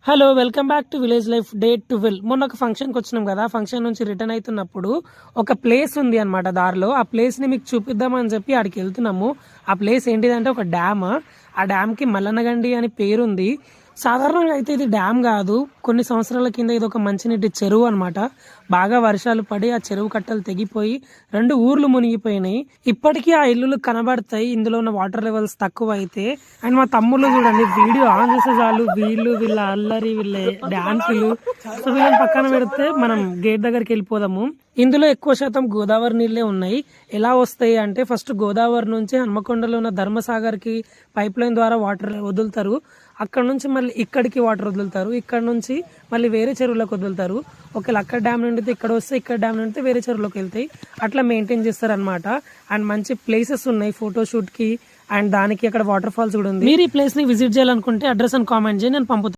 Hello, welcome back to village life day 12. మొన్న ఒక ఫంక్షన్కి వచ్చినాం కదా. ఫంక్షన్ నుంచి రిటర్న్ అవుతున్నప్పుడు ఒక ప్లేస్ ఉంది అనమాట దారిలో. ఆ ప్లేస్ ని మీకు చూపిద్దామని చెప్పి ఆడికి వెళ్తున్నాము. ఆ ప్లేస్ ఏంటిదంటే ఒక డ్యామ్. ఆ డ్యామ్ కి మల్లనగండి అని పేరుంది. సాధారణంగా అయితే ఇది డ్యామ్ కాదు. కొన్ని సంవత్సరాల కింద ఇది ఒక మంచినీటి చెరువు అనమాట. బాగా వర్షాలు పడి ఆ చెరువు కట్టలు తెగిపోయి 2 ఊర్లు మునిగిపోయినాయి. ఇప్పటికీ ఆ ఇల్లులు కనబడతాయి ఇందులో ఉన్న వాటర్ లెవెల్స్ తక్కువ అయితే. అండ్ మా తమ్ముళ్ళు చూడండి, వీడియో ఆన్ చేసే చాలు వీళ్ళ అల్లరి, వీళ్ళ డాన్సులు. సో వీళ్ళని పక్కన పెడితే మనం గేట్ దగ్గరికి వెళ్ళిపోదాము. ఇందులో ఎక్కువ శాతం గోదావరి నీళ్లే ఉన్నాయి. ఎలా వస్తాయి అంటే ఫస్ట్ గోదావరి నుంచి హన్మకొండలో ఉన్న ధర్మసాగర్ కి పైప్ లైన్ ద్వారా వాటర్ వదులుతారు. అక్కడ నుంచి మళ్ళీ ఇక్కడికి వాటర్ వదులుతారు. ఇక్కడ నుంచి మళ్ళీ వేరే చెరువులోకి వదులుతారు. ఒకవేళ అక్కడ డ్యామ్ నుండి ఇక్కడ వస్తే ఇక్కడ డ్యామ్ నుండి వేరే చెరువులోకి వెళ్తాయి. అట్లా మెయింటైన్ చేస్తారు అనమాట. అండ్ మంచి ప్లేసెస్ ఉన్నాయి ఫోటోషూట్ కి. అండ్ దానికి అక్కడ వాటర్ ఫాల్స్ కూడా ఉంది. మీరు ఈ ప్లేస్ ని విజిట్ చేయాలనుకుంటే అడ్రస్ అని కామెంట్ చేయండి, నేను పంపుతాను.